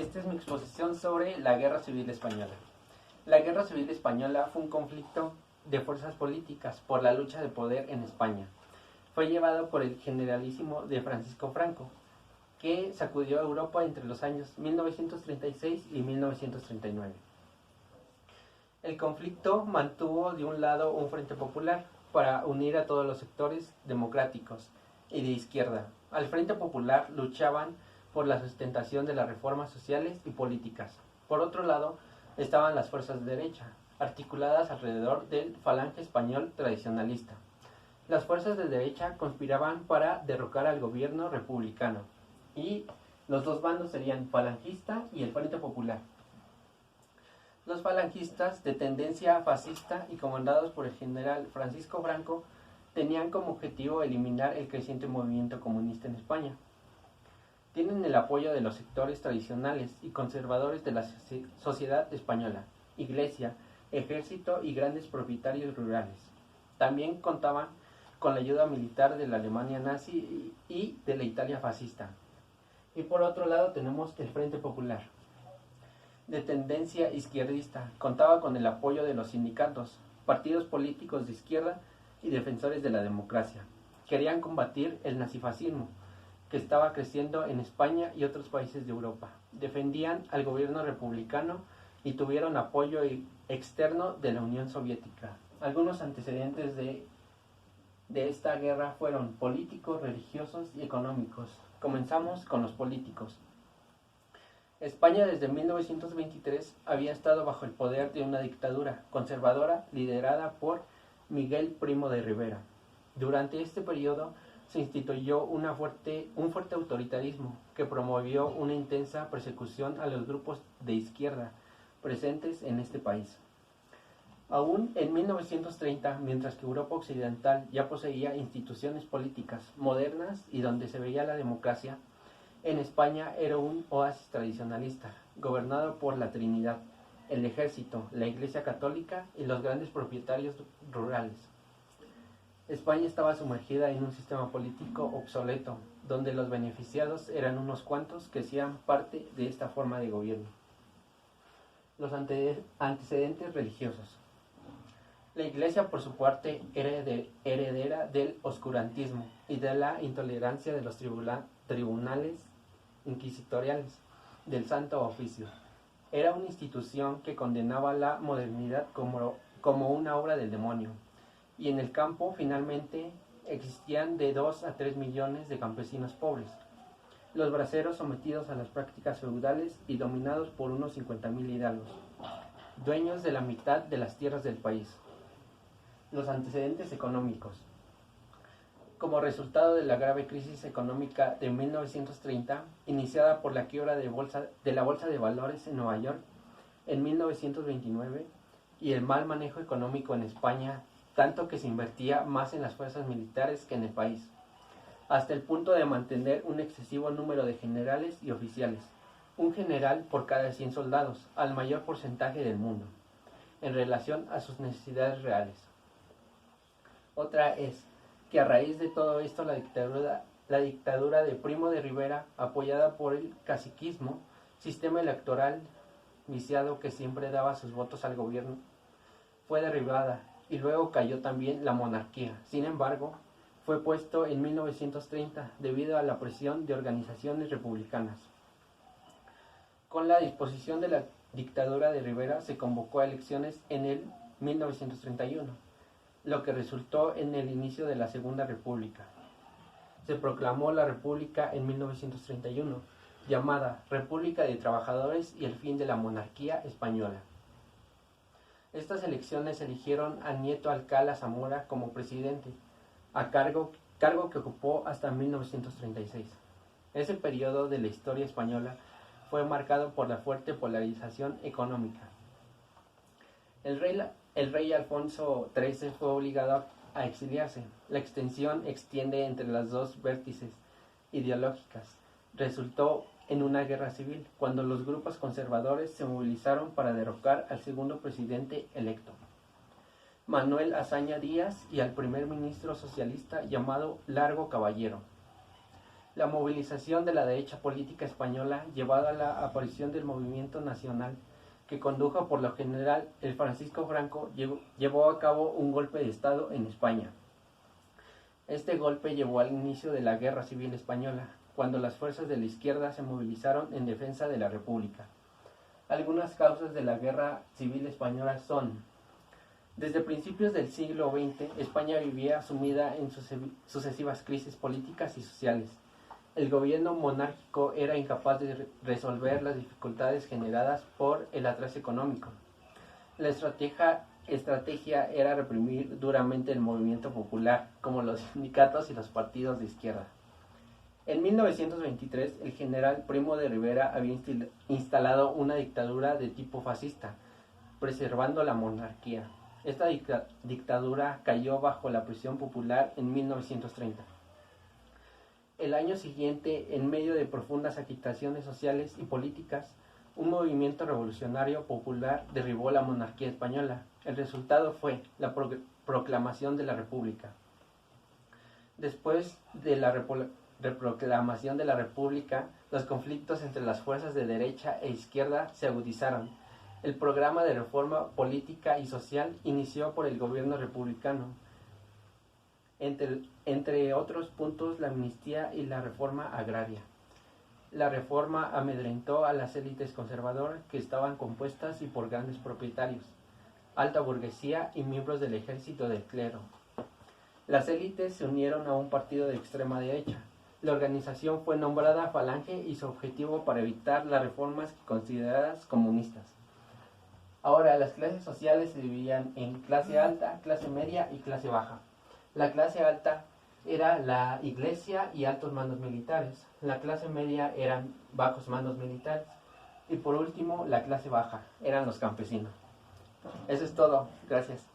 Esta es mi exposición sobre la Guerra Civil Española. La Guerra Civil Española fue un conflicto de fuerzas políticas por la lucha de poder en España. Fue llevado por el generalísimo de Francisco Franco, que sacudió a Europa entre los años 1936 y 1939. El conflicto mantuvo de un lado un frente popular para unir a todos los sectores democráticos y de izquierda. Al Frente Popular luchaban por la sustentación de las reformas sociales y políticas. Por otro lado, estaban las fuerzas de derecha, articuladas alrededor del Falange Español tradicionalista. Las fuerzas de derecha conspiraban para derrocar al gobierno republicano, y los dos bandos serían falangista y el Frente Popular. Los falangistas, de tendencia fascista y comandados por el general Francisco Franco, tenían como objetivo eliminar el creciente movimiento comunista en España. Tienen el apoyo de los sectores tradicionales y conservadores de la sociedad española, iglesia, ejército y grandes propietarios rurales. También contaban con la ayuda militar de la Alemania nazi y de la Italia fascista. Y por otro lado tenemos el Frente Popular, de tendencia izquierdista. Contaba con el apoyo de los sindicatos, partidos políticos de izquierda y defensores de la democracia. Querían combatir el nazifascismo, que estaba creciendo en España y otros países de Europa. Defendían al gobierno republicano y tuvieron apoyo externo de la Unión Soviética. Algunos antecedentes de esta guerra fueron políticos, religiosos y económicos. Comenzamos con los políticos. España desde 1923 había estado bajo el poder de una dictadura conservadora liderada por Miguel Primo de Rivera. Durante este periodo se instituyó un fuerte autoritarismo que promovió una intensa persecución a los grupos de izquierda presentes en este país. Aún en 1930, mientras que Europa Occidental ya poseía instituciones políticas modernas y donde se veía la democracia, en España era un oasis tradicionalista, gobernado por la Trinidad, el ejército, la Iglesia Católica y los grandes propietarios rurales. España estaba sumergida en un sistema político obsoleto, donde los beneficiados eran unos cuantos que hacían parte de esta forma de gobierno. Los antecedentes religiosos. La Iglesia, por su parte, era heredera del oscurantismo y de la intolerancia de los tribunales inquisitoriales del Santo Oficio. Era una institución que condenaba la modernidad como una obra del demonio. Y en el campo, finalmente, existían de 2 a 3 millones de campesinos pobres, los braceros sometidos a las prácticas feudales y dominados por unos 50.000 hidalgos, dueños de la mitad de las tierras del país. Los antecedentes económicos. Como resultado de la grave crisis económica de 1930, iniciada por la quiebra de la Bolsa de Valores en Nueva York en 1929, y el mal manejo económico en España, tanto que se invertía más en las fuerzas militares que en el país, hasta el punto de mantener un excesivo número de generales y oficiales, un general por cada 100 soldados, al mayor porcentaje del mundo, en relación a sus necesidades reales. Otra es que a raíz de todo esto la dictadura de Primo de Rivera, apoyada por el caciquismo, sistema electoral viciado que siempre daba sus votos al gobierno, fue derribada, y luego cayó también la monarquía. Sin embargo, fue puesto en 1930 debido a la presión de organizaciones republicanas. Con la disposición de la dictadura de Rivera se convocó a elecciones en el 1931, lo que resultó en el inicio de la Segunda República. Se proclamó la República en 1931, llamada República de Trabajadores, y el fin de la monarquía española. Estas elecciones eligieron a Nieto Alcalá Zamora como presidente, cargo que ocupó hasta 1936. Ese periodo de la historia española fue marcado por la fuerte polarización económica. El rey Alfonso XIII fue obligado a exiliarse. La extensión extiende entre las dos vértices ideológicas. Resultó en una guerra civil, cuando los grupos conservadores se movilizaron para derrocar al segundo presidente electo, Manuel Azaña Díaz, y al primer ministro socialista llamado Largo Caballero. La movilización de la derecha política española llevó a la aparición del movimiento nacional que condujo por lo general el Francisco Franco llevó a cabo un golpe de Estado en España. Este golpe llevó al inicio de la Guerra Civil Española, cuando las fuerzas de la izquierda se movilizaron en defensa de la República. Algunas causas de la Guerra Civil Española son: desde principios del siglo XX, España vivía sumida en sucesivas crisis políticas y sociales. El gobierno monárquico era incapaz de resolver las dificultades generadas por el atraso económico. La estrategia era reprimir duramente el movimiento popular, como los sindicatos y los partidos de izquierda. En 1923, el general Primo de Rivera había instalado una dictadura de tipo fascista, preservando la monarquía. Esta dictadura cayó bajo la presión popular en 1930. El año siguiente, en medio de profundas agitaciones sociales y políticas, un movimiento revolucionario popular derribó la monarquía española. El resultado fue la proclamación de la República. Después de la reproclamación de la República, los conflictos entre las fuerzas de derecha e izquierda se agudizaron. El programa de reforma política y social inició por el gobierno republicano. Entre otros puntos, la amnistía y la reforma agraria. La reforma amedrentó a las élites conservadoras, que estaban compuestas y por grandes propietarios, alta burguesía y miembros del ejército del clero. Las élites se unieron a un partido de extrema derecha. La organización fue nombrada Falange y su objetivo para evitar las reformas consideradas comunistas. Ahora, las clases sociales se dividían en clase alta, clase media y clase baja. La clase alta era la iglesia y altos mandos militares. La clase media eran bajos mandos militares. Y por último, la clase baja eran los campesinos. Eso es todo. Gracias.